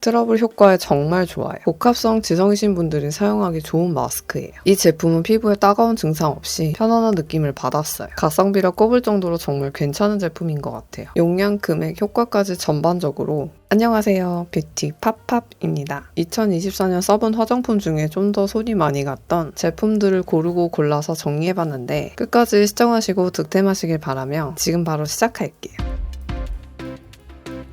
트러블 효과에 정말 좋아요. 복합성 지성이신 분들이 사용하기 좋은 마스크예요. 이 제품은 피부에 따가운 증상 없이 편안한 느낌을 받았어요. 가성비라 꼽을 정도로 정말 괜찮은 제품인 것 같아요. 용량, 금액, 효과까지 전반적으로 안녕하세요. 뷰티 팝팝입니다. 2024년 써본 화장품 중에 좀 더 손이 많이 갔던 제품들을 고르고 골라서 정리해봤는데 끝까지 시청하시고 득템하시길 바라며 지금 바로 시작할게요.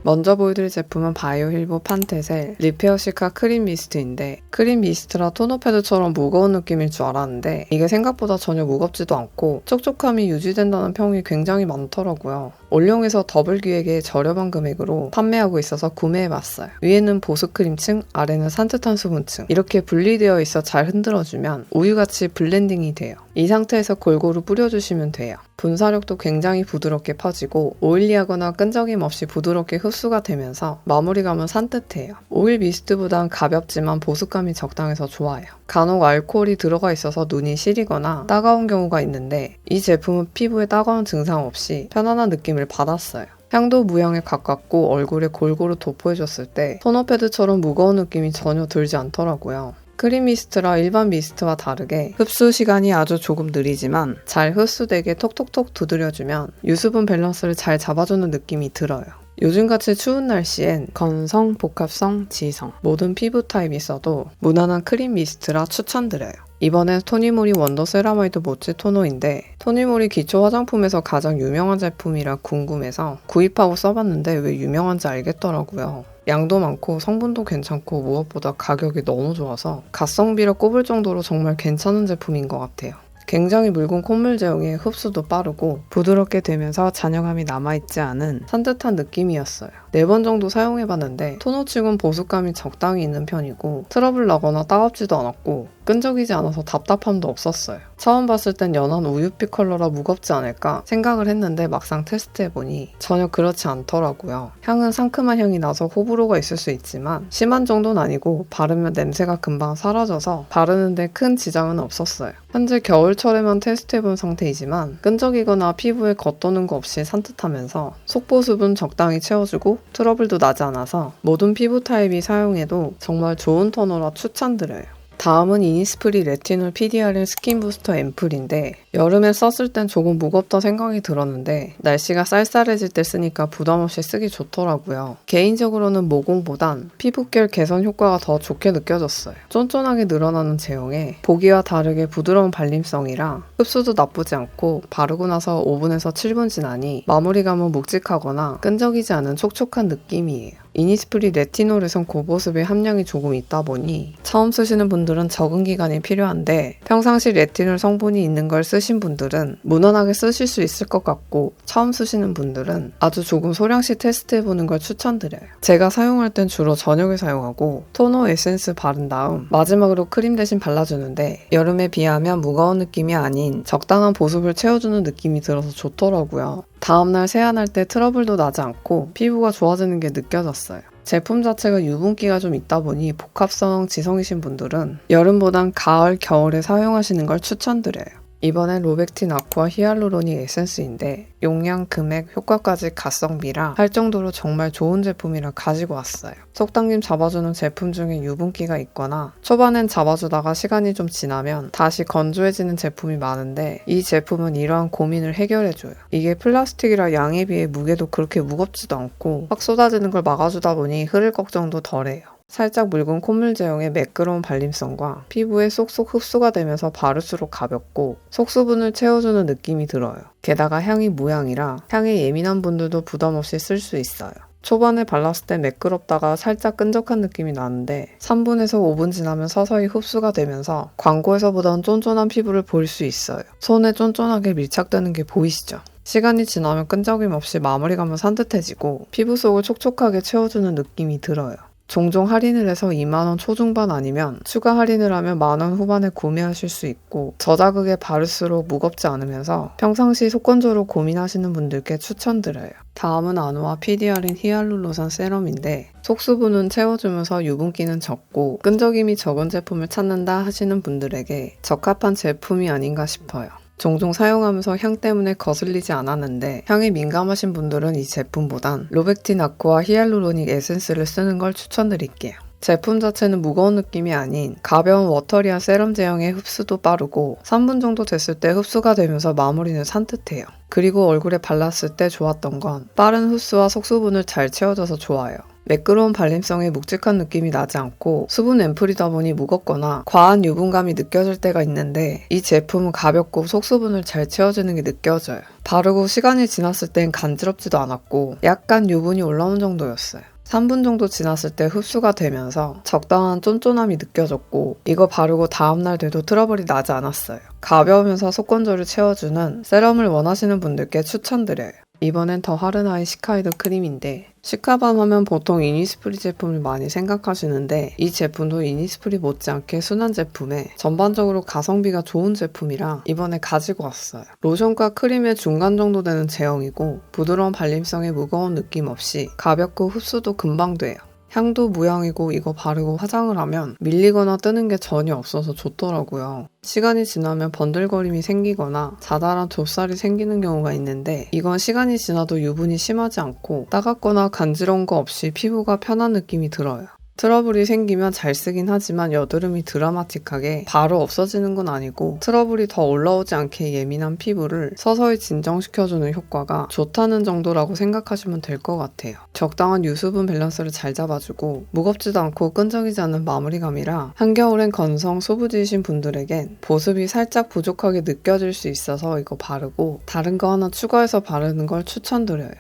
먼저 보여드릴 제품은 바이오힐보 판테셀 리페어 시카 크림 미스트인데 크림 미스트라 토너 패드처럼 무거운 느낌일 줄 알았는데 이게 생각보다 전혀 무겁지도 않고 촉촉함이 유지된다는 평이 굉장히 많더라고요. 올영에서 더블 기획의 저렴한 금액으로 판매하고 있어서 구매해봤어요. 위에는 보습크림층, 아래는 산뜻한 수분층 이렇게 분리되어 있어 잘 흔들어주면 우유같이 블렌딩이 돼요. 이 상태에서 골고루 뿌려주시면 돼요. 분사력도 굉장히 부드럽게 퍼지고 오일리하거나 끈적임 없이 부드럽게 흡수가 되면서 마무리감은 산뜻해요. 오일 미스트보단 가볍지만 보습감이 적당해서 좋아요. 간혹 알코올이 들어가 있어서 눈이 시리거나 따가운 경우가 있는데 이 제품은 피부에 따가운 증상 없이 편안한 느낌을 받았어요. 향도 무향에 가깝고 얼굴에 골고루 도포해줬을 때 토너 패드처럼 무거운 느낌이 전혀 들지 않더라고요. 크림 미스트라 일반 미스트와 다르게 흡수 시간이 아주 조금 느리지만 잘 흡수되게 톡톡톡 두드려주면 유수분 밸런스를 잘 잡아주는 느낌이 들어요. 요즘같이 추운 날씨엔 건성, 복합성, 지성 모든 피부 타입이 써도 무난한 크림 미스트라 추천드려요. 이번엔 토니모리 원더 세라마이드 모찌 토너인데 토니모리 기초 화장품에서 가장 유명한 제품이라 궁금해서 구입하고 써봤는데 왜 유명한지 알겠더라고요. 양도 많고 성분도 괜찮고 무엇보다 가격이 너무 좋아서 가성비라 꼽을 정도로 정말 괜찮은 제품인 것 같아요. 굉장히 묽은 콧물 제형에 흡수도 빠르고 부드럽게 되면서 잔여감이 남아있지 않은 산뜻한 느낌이었어요. 4번 정도 사용해봤는데 토너치곤 보습감이 적당히 있는 편이고 트러블 나거나 따갑지도 않았고 끈적이지 않아서 답답함도 없었어요. 처음 봤을 땐 연한 우유빛 컬러라 무겁지 않을까 생각을 했는데 막상 테스트해보니 전혀 그렇지 않더라고요. 향은 상큼한 향이 나서 호불호가 있을 수 있지만 심한 정도는 아니고 바르면 냄새가 금방 사라져서 바르는데 큰 지장은 없었어요. 현재 겨울철에만 테스트해본 상태이지만 끈적이거나 피부에 겉도는 거 없이 산뜻하면서 속보습은 적당히 채워주고 트러블도 나지 않아서 모든 피부 타입이 사용해도 정말 좋은 토너라 추천드려요. 다음은 이니스프리 레티놀 PDRN 스킨 부스터 앰플인데 여름에 썼을 땐 조금 무겁다 생각이 들었는데 날씨가 쌀쌀해질 때 쓰니까 부담없이 쓰기 좋더라고요. 개인적으로는 모공보단 피부결 개선 효과가 더 좋게 느껴졌어요. 쫀쫀하게 늘어나는 제형에 보기와 다르게 부드러운 발림성이라 흡수도 나쁘지 않고 바르고 나서 5분에서 7분 지나니 마무리감은 묵직하거나 끈적이지 않은 촉촉한 느낌이에요. 이니스프리 레티놀에선 고보습의 함량이 조금 있다 보니 처음 쓰시는 분들은 적응 기간이 필요한데 평상시 레티놀 성분이 있는 걸 쓰신 분들은 무난하게 쓰실 수 있을 것 같고 처음 쓰시는 분들은 아주 조금 소량씩 테스트해보는 걸 추천드려요. 제가 사용할 땐 주로 저녁에 사용하고 토너 에센스 바른 다음 마지막으로 크림 대신 발라주는데 여름에 비하면 무거운 느낌이 아닌 적당한 보습을 채워주는 느낌이 들어서 좋더라고요. 다음날 세안할 때 트러블도 나지 않고 피부가 좋아지는 게 느껴졌어요. 제품 자체가 유분기가 좀 있다 보니 복합성 지성이신 분들은 여름보단 가을, 겨울에 사용하시는 걸 추천드려요. 이번엔 로백틴 아쿠아 히알루로닉 에센스인데 용량, 금액, 효과까지 가성비라 할 정도로 정말 좋은 제품이라 가지고 왔어요. 속당김 잡아주는 제품 중에 유분기가 있거나 초반엔 잡아주다가 시간이 좀 지나면 다시 건조해지는 제품이 많은데 이 제품은 이러한 고민을 해결해줘요. 이게 플라스틱이라 양에 비해 무게도 그렇게 무겁지도 않고 확 쏟아지는 걸 막아주다 보니 흐를 걱정도 덜해요. 살짝 묽은 콧물 제형의 매끄러운 발림성과 피부에 쏙쏙 흡수가 되면서 바를수록 가볍고 속수분을 채워주는 느낌이 들어요. 게다가 향이 무향이라 향에 예민한 분들도 부담없이 쓸 수 있어요. 초반에 발랐을 때 매끄럽다가 살짝 끈적한 느낌이 나는데 3분에서 5분 지나면 서서히 흡수가 되면서 광고에서보단 쫀쫀한 피부를 볼 수 있어요. 손에 쫀쫀하게 밀착되는 게 보이시죠? 시간이 지나면 끈적임 없이 마무리감은 산뜻해지고 피부 속을 촉촉하게 채워주는 느낌이 들어요. 종종 할인을 해서 2만원 초중반 아니면 추가 할인을 하면 만원 후반에 구매하실 수 있고 저자극에 바를수록 무겁지 않으면서 평상시 속건조로 고민하시는 분들께 추천드려요. 다음은 아누아 PDRN 히알루로산 세럼인데 속수분은 채워주면서 유분기는 적고 끈적임이 적은 제품을 찾는다 하시는 분들에게 적합한 제품이 아닌가 싶어요. 종종 사용하면서 향 때문에 거슬리지 않았는데 향에 민감하신 분들은 이 제품보단 로백틴 아쿠아 히알루로닉 에센스를 쓰는 걸 추천드릴게요. 제품 자체는 무거운 느낌이 아닌 가벼운 워터리한 세럼 제형의 흡수도 빠르고 3분 정도 됐을 때 흡수가 되면서 마무리는 산뜻해요. 그리고 얼굴에 발랐을 때 좋았던 건 빠른 흡수와 속수분을 잘 채워줘서 좋아요. 매끄러운 발림성에 묵직한 느낌이 나지 않고 수분 앰플이다 보니 무겁거나 과한 유분감이 느껴질 때가 있는데 이 제품은 가볍고 속수분을 잘 채워주는 게 느껴져요. 바르고 시간이 지났을 땐 간지럽지도 않았고 약간 유분이 올라온 정도였어요. 3분 정도 지났을 때 흡수가 되면서 적당한 쫀쫀함이 느껴졌고 이거 바르고 다음날 돼도 트러블이 나지 않았어요. 가벼우면서 속건조를 채워주는 세럼을 원하시는 분들께 추천드려요. 이번엔 더 하르나의 시카이더 크림인데 시카밤 하면 보통 이니스프리 제품을 많이 생각하시는데 이 제품도 이니스프리 못지않게 순한 제품에 전반적으로 가성비가 좋은 제품이라 이번에 가지고 왔어요. 로션과 크림의 중간 정도 되는 제형이고 부드러운 발림성에 무거운 느낌 없이 가볍고 흡수도 금방 돼요. 향도 무향이고 이거 바르고 화장을 하면 밀리거나 뜨는 게 전혀 없어서 좋더라고요. 시간이 지나면 번들거림이 생기거나 자잘한 좁쌀이 생기는 경우가 있는데 이건 시간이 지나도 유분이 심하지 않고 따갑거나 간지러운 거 없이 피부가 편한 느낌이 들어요. 트러블이 생기면 잘 쓰긴 하지만 여드름이 드라마틱하게 바로 없어지는 건 아니고 트러블이 더 올라오지 않게 예민한 피부를 서서히 진정시켜주는 효과가 좋다는 정도라고 생각하시면 될 것 같아요. 적당한 유수분 밸런스를 잘 잡아주고 무겁지도 않고 끈적이지 않는 마무리감이라 한겨울엔 건성 소부지이신 분들에겐 보습이 살짝 부족하게 느껴질 수 있어서 이거 바르고 다른 거 하나 추가해서 바르는 걸 추천드려요.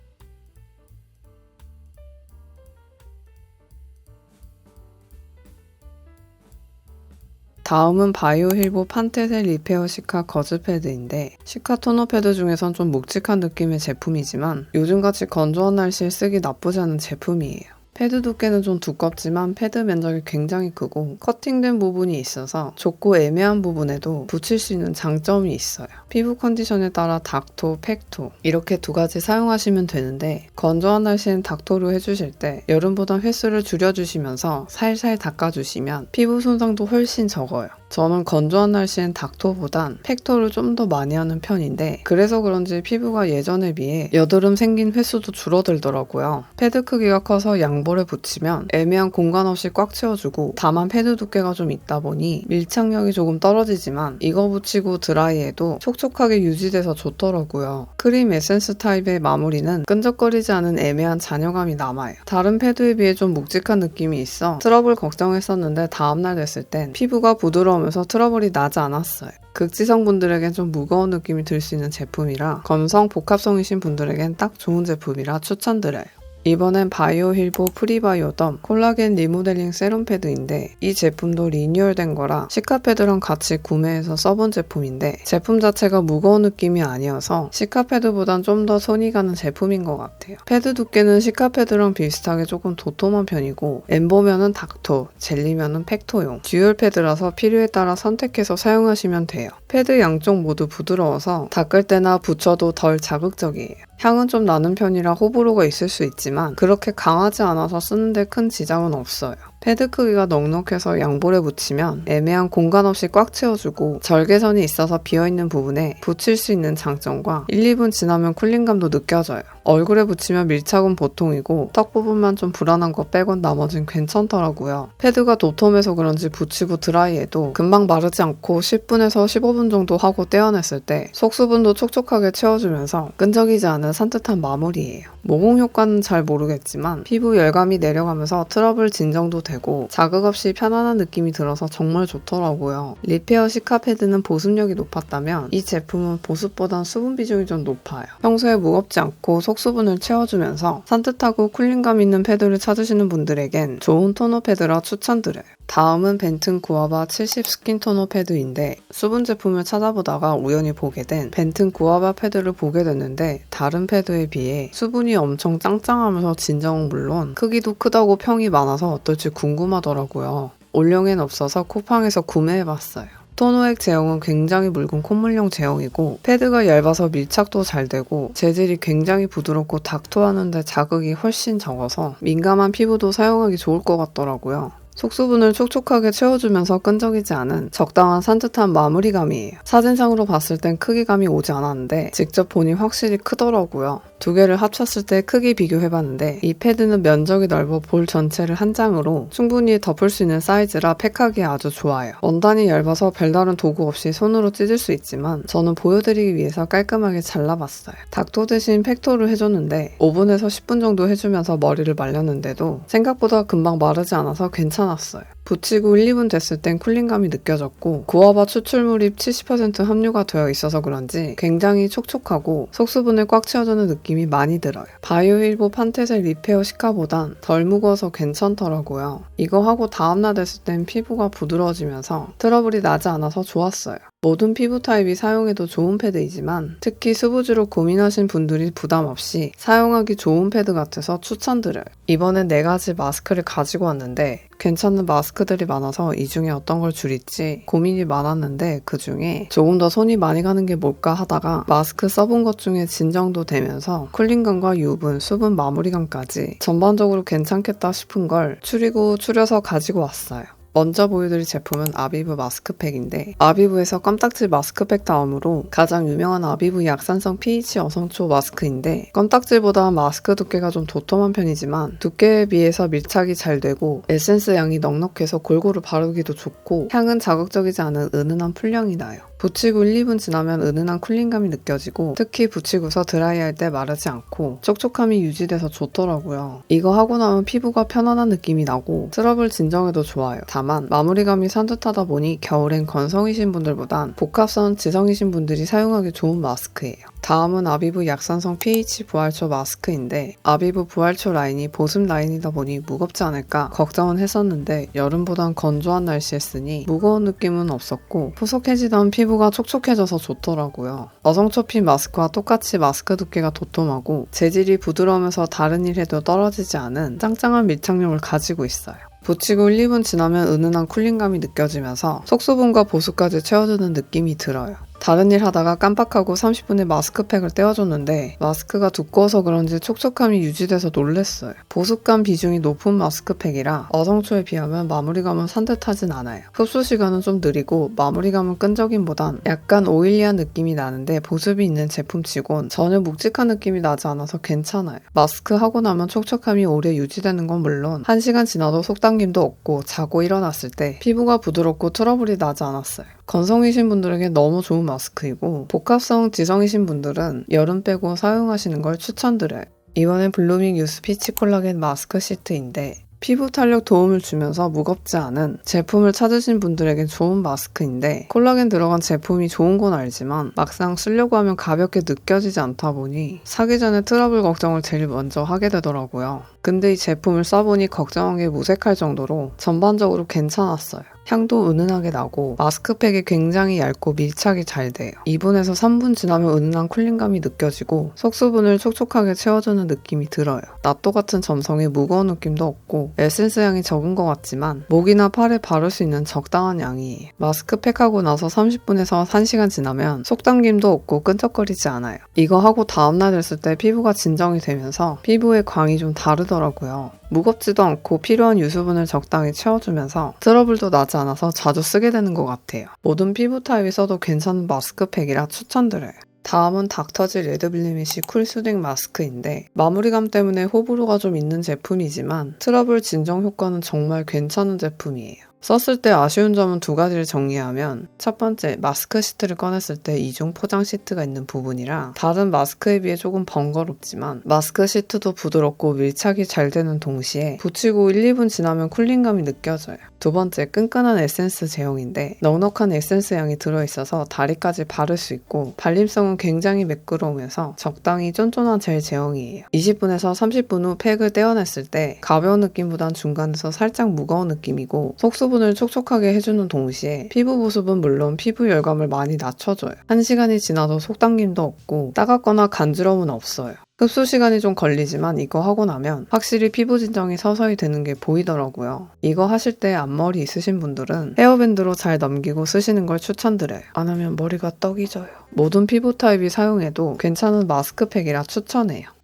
다음은 바이오 힐보 판테셀 리페어 시카 거즈 패드인데 시카 토너 패드 중에선 좀 묵직한 느낌의 제품이지만 요즘같이 건조한 날씨에 쓰기 나쁘지 않은 제품이에요. 패드 두께는 좀 두껍지만 패드 면적이 굉장히 크고 커팅된 부분이 있어서 좁고 애매한 부분에도 붙일 수 있는 장점이 있어요. 피부 컨디션에 따라 닥토, 팩토 이렇게 두 가지 사용하시면 되는데 건조한 날씨엔 닥토로 해주실 때 여름보단 횟수를 줄여주시면서 살살 닦아주시면 피부 손상도 훨씬 적어요. 저는 건조한 날씨엔 닥토보단 팩토를 좀 더 많이 하는 편인데 그래서 그런지 피부가 예전에 비해 여드름 생긴 횟수도 줄어들더라고요. 패드 크기가 커서 양볼에 붙이면 애매한 공간 없이 꽉 채워주고 다만 패드 두께가 좀 있다 보니 밀착력이 조금 떨어지지만 이거 붙이고 드라이해도 촉촉하게 유지돼서 좋더라고요. 크림 에센스 타입의 마무리는 끈적거리지 않은 애매한 잔여감이 남아요. 다른 패드에 비해 좀 묵직한 느낌이 있어 트러블 걱정했었는데 다음날 됐을 땐 피부가 부드러우면서 트러블이 나지 않았어요. 극지성분들에겐 좀 무거운 느낌이 들 수 있는 제품이라 건성 복합성이신 분들에겐 딱 좋은 제품이라 추천드려요. 이번엔 바이오 힐보 프리바이오덤 콜라겐 리모델링 세럼 패드인데 이 제품도 리뉴얼된 거라 시카 패드랑 같이 구매해서 써본 제품인데 제품 자체가 무거운 느낌이 아니어서 시카 패드보단 좀 더 손이 가는 제품인 것 같아요. 패드 두께는 시카 패드랑 비슷하게 조금 도톰한 편이고 엠보면은 닥토, 젤리면은 팩토용 듀얼 패드라서 필요에 따라 선택해서 사용하시면 돼요. 패드 양쪽 모두 부드러워서 닦을 때나 붙여도 덜 자극적이에요. 향은 좀 나는 편이라 호불호가 있을 수 있지만 그렇게 강하지 않아서 쓰는데 큰 지장은 없어요. 패드 크기가 넉넉해서 양볼에 붙이면 애매한 공간 없이 꽉 채워주고 절개선이 있어서 비어있는 부분에 붙일 수 있는 장점과 1, 2분 지나면 쿨링감도 느껴져요. 얼굴에 붙이면 밀착은 보통이고 턱 부분만 좀 불안한 거 빼곤 나머진 괜찮더라고요. 패드가 도톰해서 그런지 붙이고 드라이해도 금방 마르지 않고 10분에서 15분 정도 하고 떼어냈을 때 속수분도 촉촉하게 채워주면서 끈적이지 않은 산뜻한 마무리예요. 모공 효과는 잘 모르겠지만 피부 열감이 내려가면서 트러블 진정도 되고 자극 없이 편안한 느낌이 들어서 정말 좋더라고요. 리페어 시카 패드는 보습력이 높았다면 이 제품은 보습보단 수분 비중이 좀 높아요. 평소에 무겁지 않고 속수분을 채워주면서 산뜻하고 쿨링감 있는 패드를 찾으시는 분들에겐 좋은 토너 패드라 추천드려요. 다음은 벤튼 구아바 70 스킨 토너 패드인데 수분 제품을 찾아보다가 우연히 보게 된 벤튼 구아바 패드를 보게 됐는데 다른 패드에 비해 수분이 엄청 짱짱하면서 진정은 물론 크기도 크다고 평이 많아서 어떨지 궁금하더라고요. 올영엔 없어서 쿠팡에서 구매해봤어요. 토너액 제형은 굉장히 묽은 콧물용 제형이고 패드가 얇아서 밀착도 잘 되고 재질이 굉장히 부드럽고 닥토하는데 자극이 훨씬 적어서 민감한 피부도 사용하기 좋을 것 같더라고요. 속수분을 촉촉하게 채워주면서 끈적이지 않은 적당한 산뜻한 마무리감이에요. 사진상으로 봤을 땐 크기감이 오지 않았는데 직접 보니 확실히 크더라고요. 두 개를 합쳤을 때 크기 비교해봤는데 이 패드는 면적이 넓어 볼 전체를 한 장으로 충분히 덮을 수 있는 사이즈라 팩하기에 아주 좋아요. 원단이 얇아서 별다른 도구 없이 손으로 찢을 수 있지만 저는 보여드리기 위해서 깔끔하게 잘라봤어요. 닥토 대신 팩토를 해줬는데 5분에서 10분 정도 해주면서 머리를 말렸는데도 생각보다 금방 마르지 않아서 괜찮았어요. 붙이고 1, 2분 됐을 땐 쿨링감이 느껴졌고 구아바 추출물이 70% 함유가 되어 있어서 그런지 굉장히 촉촉하고 속수분을 꽉 채워주는 느낌이 많이 들어요. 바이오힐보 판테셀 리페어 시카보단 덜 무거워서 괜찮더라고요. 이거 하고 다음날 됐을 땐 피부가 부드러워지면서 트러블이 나지 않아서 좋았어요. 모든 피부 타입이 사용해도 좋은 패드이지만 특히 수부지로 고민하신 분들이 부담 없이 사용하기 좋은 패드 같아서 추천드려요. 이번엔 4가지 마스크를 가지고 왔는데 괜찮은 마스크들이 많아서 이 중에 어떤 걸 줄일지 고민이 많았는데 그 중에 조금 더 손이 많이 가는 게 뭘까 하다가 마스크 써본 것 중에 진정도 되면서 쿨링감과 유분, 수분 마무리감까지 전반적으로 괜찮겠다 싶은 걸 줄여서 가지고 왔어요. 먼저 보여드릴 제품은 아비브 마스크팩인데 아비브에서 껌딱지 마스크팩 다음으로 가장 유명한 아비브 약산성 pH 어성초 마스크인데 껌딱지보다 마스크 두께가 좀 도톰한 편이지만 두께에 비해서 밀착이 잘 되고 에센스 양이 넉넉해서 골고루 바르기도 좋고 향은 자극적이지 않은 은은한 풀향이 나요. 붙이고 1, 2분 지나면 은은한 쿨링감이 느껴지고 특히 붙이고서 드라이할 때 마르지 않고 촉촉함이 유지돼서 좋더라고요. 이거 하고 나면 피부가 편안한 느낌이 나고 트러블 진정에도 좋아요. 다만 마무리감이 산뜻하다 보니 겨울엔 건성이신 분들보단 복합성 지성이신 분들이 사용하기 좋은 마스크예요. 다음은 아비브 약산성 pH 부활초 마스크인데 아비브 부활초 라인이 보습 라인이다 보니 무겁지 않을까 걱정은 했었는데 여름보단 건조한 날씨에 쓰니 무거운 느낌은 없었고 푸석해지던 피부가 촉촉해져서 좋더라고요. 어성초핀 마스크와 똑같이 마스크 두께가 도톰하고 재질이 부드러우면서 다른 일 해도 떨어지지 않은 짱짱한 밀착력을 가지고 있어요. 붙이고 1, 2분 지나면 은은한 쿨링감이 느껴지면서 속수분과 보습까지 채워주는 느낌이 들어요. 다른 일 하다가 깜빡하고 30분에 마스크팩을 떼어줬는데 마스크가 두꺼워서 그런지 촉촉함이 유지돼서 놀랬어요. 보습감 비중이 높은 마스크팩이라 어성초에 비하면 마무리감은 산뜻하진 않아요. 흡수 시간은 좀 느리고 마무리감은 끈적임보단 약간 오일리한 느낌이 나는데 보습이 있는 제품치곤 전혀 묵직한 느낌이 나지 않아서 괜찮아요. 마스크 하고 나면 촉촉함이 오래 유지되는 건 물론 1시간 지나도 속당김도 없고 자고 일어났을 때 피부가 부드럽고 트러블이 나지 않았어요. 건성이신 분들에게 너무 좋은 마스크이고 복합성 지성이신 분들은 여름 빼고 사용하시는 걸 추천드려요. 이번엔 블루밍 유스 피치 콜라겐 마스크 시트인데 피부 탄력 도움을 주면서 무겁지 않은 제품을 찾으신 분들에겐 좋은 마스크인데 콜라겐 들어간 제품이 좋은 건 알지만 막상 쓰려고 하면 가볍게 느껴지지 않다 보니 사기 전에 트러블 걱정을 제일 먼저 하게 되더라고요. 근데 이 제품을 써보니 걱정한 게 무색할 정도로 전반적으로 괜찮았어요. 향도 은은하게 나고 마스크팩이 굉장히 얇고 밀착이 잘 돼요. 2분에서 3분 지나면 은은한 쿨링감이 느껴지고 속수분을 촉촉하게 채워주는 느낌이 들어요. 낫또 같은 점성에 무거운 느낌도 없고 에센스 향이 적은 것 같지만 목이나 팔에 바를 수 있는 적당한 양이에요. 마스크팩하고 나서 30분에서 1시간 지나면 속당김도 없고 끈적거리지 않아요. 이거 하고 다음날 됐을 때 피부가 진정이 되면서 피부의 광이 좀 다르더라고요. 무겁지도 않고 필요한 유수분을 적당히 채워주면서 트러블도 나지 않아서 자주 쓰게 되는 것 같아요. 모든 피부 타입이 써도 괜찮은 마스크팩이라 추천드려요. 다음은 닥터지 레드블리미시 쿨수딩 마스크인데 마무리감 때문에 호불호가 좀 있는 제품이지만 트러블 진정 효과는 정말 괜찮은 제품이에요. 썼을 때 아쉬운 점은 2가지를 정리하면 첫 번째, 마스크 시트를 꺼냈을 때 이중 포장 시트가 있는 부분이라 다른 마스크에 비해 조금 번거롭지만 마스크 시트도 부드럽고 밀착이 잘 되는 동시에 붙이고 1, 2분 지나면 쿨링감이 느껴져요. 두 번째, 끈끈한 에센스 제형인데 넉넉한 에센스 양이 들어있어서 다리까지 바를 수 있고 발림성은 굉장히 매끄러우면서 적당히 쫀쫀한 젤 제형이에요. 20분에서 30분 후 팩을 떼어냈을 때 가벼운 느낌보단 중간에서 살짝 무거운 느낌이고 속수분을 촉촉하게 해주는 동시에 피부 보습은 물론 피부 열감을 많이 낮춰줘요. 1시간이 지나도 속당김도 없고 따갑거나 간지러움은 없어요. 흡수 시간이 좀 걸리지만 이거 하고 나면 확실히 피부 진정이 서서히 되는 게 보이더라고요. 이거 하실 때 앞머리 있으신 분들은 헤어밴드로 잘 넘기고 쓰시는 걸 추천드려요. 안 하면 머리가 떡이 져요. 모든 피부 타입이 사용해도 괜찮은 마스크팩이라 추천해요.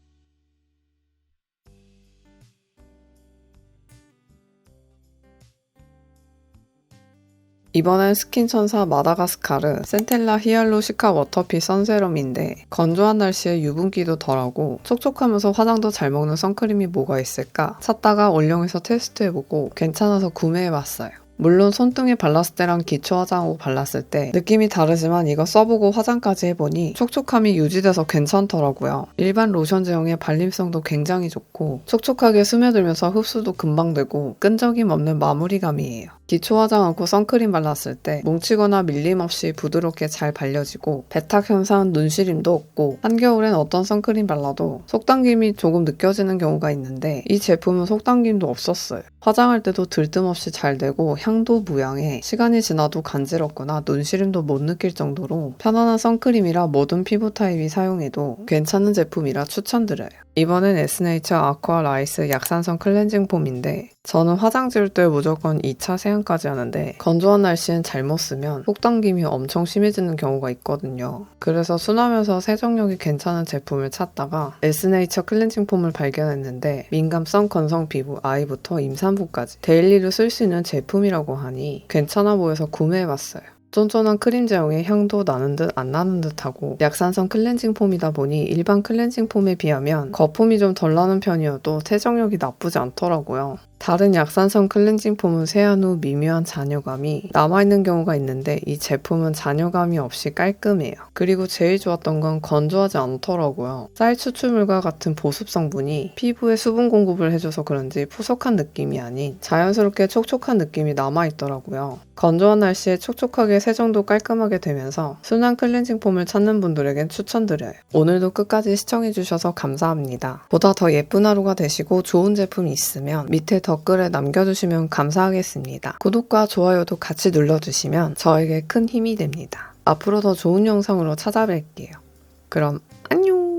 이번엔 스킨 천사 마다가스카르 센텔라 히알루 시카 워터핏 선세럼인데 건조한 날씨에 유분기도 덜하고 촉촉하면서 화장도 잘 먹는 선크림이 뭐가 있을까 찾다가 올영에서 테스트해보고 괜찮아서 구매해봤어요. 물론 손등에 발랐을 때랑 기초 화장하고 발랐을 때 느낌이 다르지만 이거 써보고 화장까지 해보니 촉촉함이 유지돼서 괜찮더라고요. 일반 로션 제형의 발림성도 굉장히 좋고 촉촉하게 스며들면서 흡수도 금방 되고 끈적임 없는 마무리감이에요. 기초 화장하고 선크림 발랐을 때 뭉치거나 밀림 없이 부드럽게 잘 발려지고 배탁 현상, 눈시림도 없고 한겨울엔 어떤 선크림 발라도 속당김이 조금 느껴지는 경우가 있는데 이 제품은 속당김도 없었어요. 화장할 때도 들뜸없이 잘 되고 향도 무향해 시간이 지나도 간지럽거나 눈시림도 못 느낄 정도로 편안한 선크림이라 모든 피부 타입이 사용해도 괜찮은 제품이라 추천드려요. 이번엔 에스네이처 아쿠아 라이스 약산성 클렌징 폼인데 저는 화장 지울 때 무조건 2차 세안까지 하는데 건조한 날씨엔 잘못 쓰면 속당김이 엄청 심해지는 경우가 있거든요. 그래서 순하면서 세정력이 괜찮은 제품을 찾다가 에스네이처 클렌징 폼을 발견했는데 민감성 건성 피부 아이부터 임산부까지 데일리로 쓸 수 있는 제품이라고 하니 괜찮아 보여서 구매해봤어요. 쫀쫀한 크림 제형의 향도 나는 듯 안 나는 듯하고 약산성 클렌징 폼이다 보니 일반 클렌징 폼에 비하면 거품이 좀 덜 나는 편이어도 세정력이 나쁘지 않더라고요. 다른 약산성 클렌징 폼은 세안 후 미묘한 잔여감이 남아있는 경우가 있는데 이 제품은 잔여감이 없이 깔끔해요. 그리고 제일 좋았던 건 건조하지 않더라고요. 쌀 추출물과 같은 보습 성분이 피부에 수분 공급을 해줘서 그런지 푸석한 느낌이 아닌 자연스럽게 촉촉한 느낌이 남아있더라고요. 건조한 날씨에 촉촉하게 세정도 깔끔하게 되면서 순한 클렌징 폼을 찾는 분들에겐 추천드려요. 오늘도 끝까지 시청해주셔서 감사합니다. 보다 더 예쁜 하루가 되시고 좋은 제품이 있으면 밑에 댓글에 남겨주시면 감사하겠습니다. 구독과 좋아요도 같이 눌러주시면 저에게 큰 힘이 됩니다. 앞으로 더 좋은 영상으로 찾아뵐게요. 그럼 안녕!